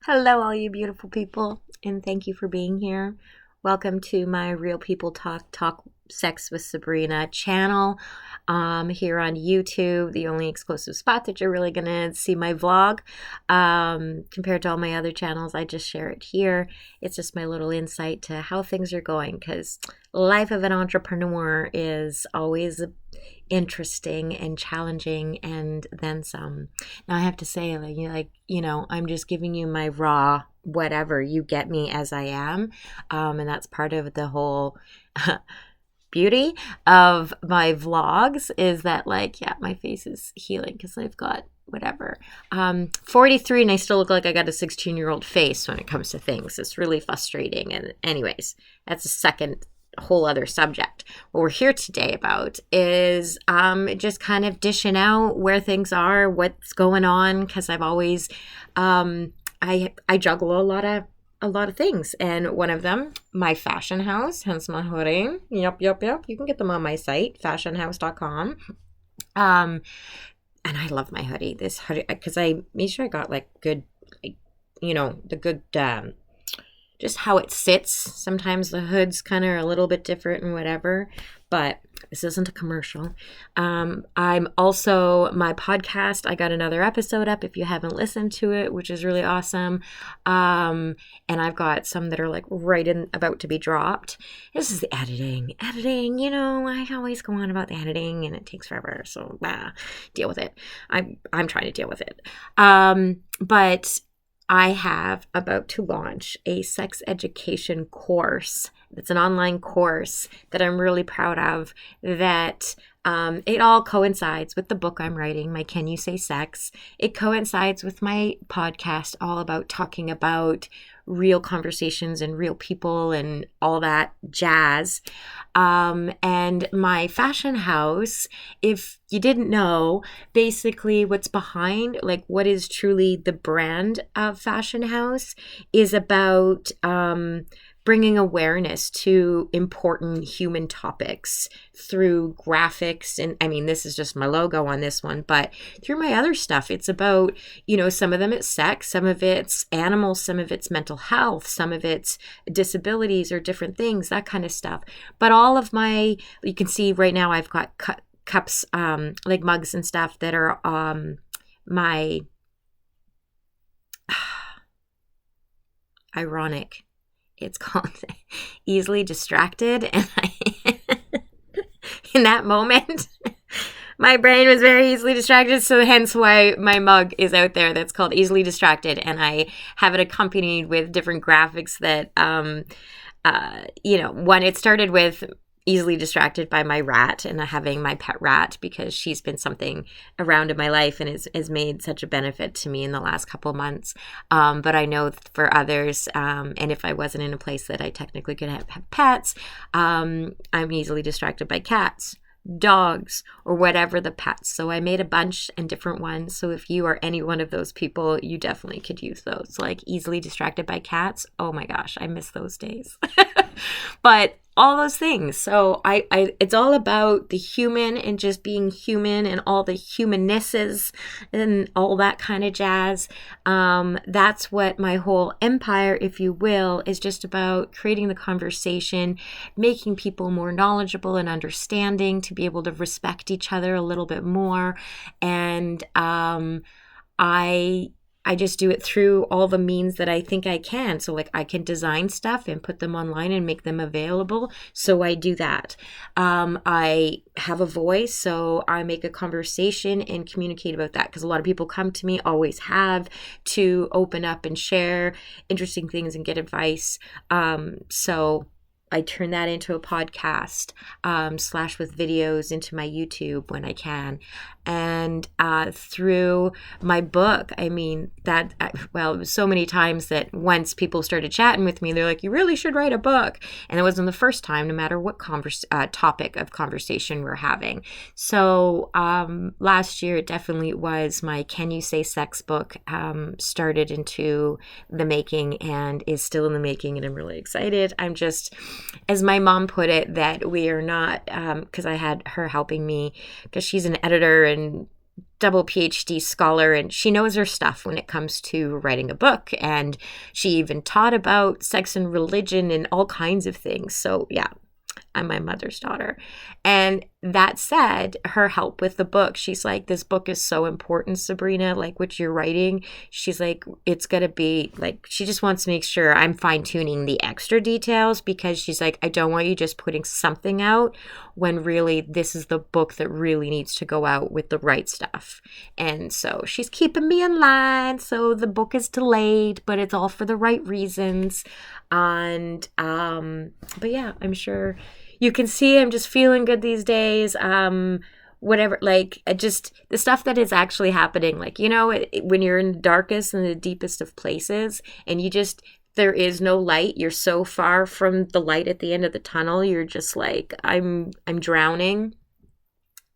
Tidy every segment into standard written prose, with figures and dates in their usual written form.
Hello, all you beautiful people, and thank you for being here. Welcome to my Real People Talk Sex with Sabrina channel here on YouTube, the only exclusive spot that you're really going to see my vlog. Compared to all my other channels, I just share it here. It's just my little insight to how things are going, because life of an entrepreneur is always interesting and challenging, and then some. Now I have to say, I'm just giving you my raw whatever. You get me as I am, and that's part of the whole beauty of my vlogs, is that my face is healing because I've got whatever 43 and I still look like I got a 16-year-old face when it comes to things. It's really frustrating. And anyways, that's a second whole other subject. What we're here today about is just kind of dishing out where things are, what's going on, because I've always I juggle a lot of things, and one of them, my fashion house, hence my hoodie. Yep. You can get them on my site, fashionhouse.com. And I love my hoodie. This hoodie, because I made sure I got good, the good, just how it sits. Sometimes the hoods kind of are a little bit different and whatever, but this isn't a commercial. I'm also, my podcast, I got another episode up if you haven't listened to it, which is really awesome. And I've got some that are about to be dropped. This is the editing. I always go on about the editing and it takes forever. So deal with it. I'm trying to deal with it. But I have about to launch a sex education course. It's an online course that I'm really proud of, that it all coincides with the book I'm writing, my Can You Say Sex? It coincides with my podcast, all about talking about real conversations and real people and all that jazz. And my fashion house, if you didn't know, basically what's behind, what is truly the brand of Fashion House, is about bringing awareness to important human topics through graphics. And I mean, this is just my logo on this one, but through my other stuff, it's about, some of them it's sex, some of it's animals, some of it's mental health, some of it's disabilities or different things, that kind of stuff. But all of you can see right now I've got cups, mugs and stuff that are my ironic. It's called Easily Distracted, and in that moment, my brain was very easily distracted, so hence why my mug is out there that's called Easily Distracted, and I have it accompanied with different graphics that, it started with easily distracted by my rat and having my pet rat, because she's been something around in my life and has made such a benefit to me in the last couple of months. But I know for others, and if I wasn't in a place that I technically could have pets, I'm easily distracted by cats, dogs, or whatever the pets. So I made a bunch and different ones. So if you are any one of those people, you definitely could use those. Easily distracted by cats. Oh my gosh, I miss those days. But all those things. So it's all about the human and just being human and all the humanesses and all that kind of jazz. That's what my whole empire, if you will, is just about: creating the conversation, making people more knowledgeable and understanding, to be able to respect each other a little bit more. And I just do it through all the means that I think I can. So I can design stuff and put them online and make them available. So I do that. I have a voice, so I make a conversation and communicate about that, because a lot of people come to me, always have, to open up and share interesting things and get advice. So I turn that into a podcast, / with videos into my YouTube when I can. And through my book, it was so many times that once people started chatting with me, they're like, you really should write a book. And it wasn't the first time, no matter what topic of conversation we're having. So last year, it definitely was my Can You Say Sex book, started into the making and is still in the making. And I'm really excited. I'm just, as my mom put it, that we are not, because I had her helping me, because she's an editor and double PhD scholar, and she knows her stuff when it comes to writing a book. And she even taught about sex and religion and all kinds of things. So yeah, I'm my mother's daughter. And that said, her help with the book, she's like, this book is so important, Sabrina, like what you're writing. She's like, it's going to be like, she just wants to make sure I'm fine tuning the extra details, because she's like, I don't want you just putting something out when really this is the book that really needs to go out with the right stuff. And so she's keeping me in line. So the book is delayed, but it's all for the right reasons. And, but yeah, I'm sure you can see I'm just feeling good these days. Whatever, like, just the stuff that is actually happening, like, you know, when you're in the darkest and the deepest of places, and you just, there is no light, you're so far from the light at the end of the tunnel, you're just like, I'm drowning.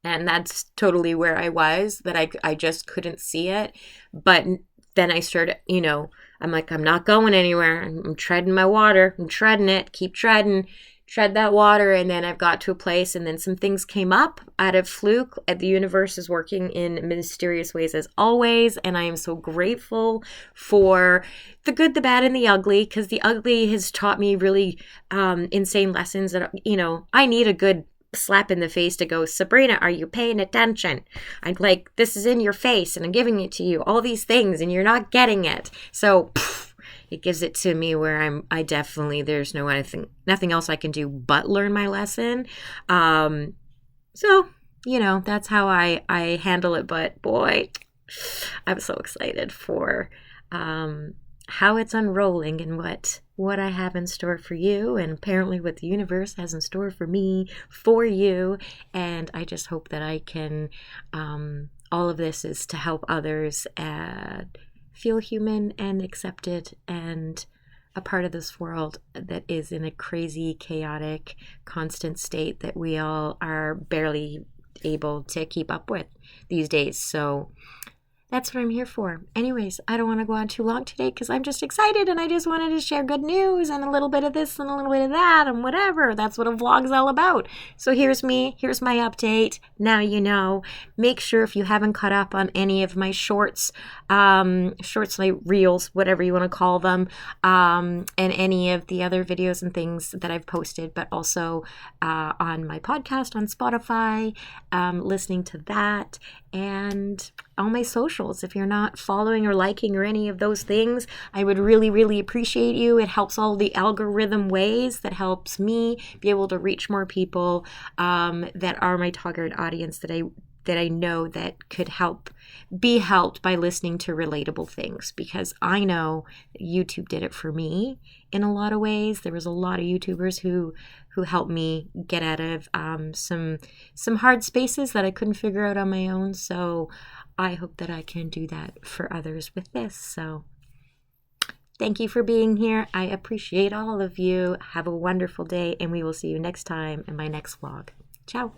And that's totally where I was, that I just couldn't see it. But then I started, you know, I'm like, I'm not going anywhere. I'm treading my water. I'm treading it. Keep treading. Tread that water. And then I've got to a place, and then some things came up out of fluke. The universe is working in mysterious ways as always. And I am so grateful for the good, the bad, and the ugly, because the ugly has taught me really insane lessons that, you know, I need a good slap in the face to go, Sabrina, are you paying attention? I'm like, this is in your face and I'm giving it to you, all these things, and you're not getting it. So it gives it to me where I definitely, there's nothing else I can do but learn my lesson. So, you know, that's how I handle it. But boy, I'm so excited for how it's unrolling and what I have in store for you, and apparently what the universe has in store for me, for you. And I just hope that I can, all of this is to help others feel human and accepted and a part of this world that is in a crazy, chaotic, constant state that we all are barely able to keep up with these days. So that's what I'm here for. Anyways, I don't want to go on too long today because I'm just excited, and I just wanted to share good news and a little bit of this and a little bit of that and whatever. That's what a vlog's all about. So here's me. Here's my update. Now you know. Make sure if you haven't caught up on any of my shorts, like reels, whatever you want to call them, and any of the other videos and things that I've posted, but also on my podcast on Spotify, listening to that, and all my socials. If you're not following or liking or any of those things, I would really, really appreciate you. It helps all the algorithm ways, that helps me be able to reach more people that are my target audience, that I know that could be helped by listening to relatable things, because I know YouTube did it for me in a lot of ways. There was a lot of YouTubers who helped me get out of some hard spaces that I couldn't figure out on my own. So I hope that I can do that for others with this. So thank you for being here. I appreciate all of you. Have a wonderful day, and we will see you next time in my next vlog. Ciao.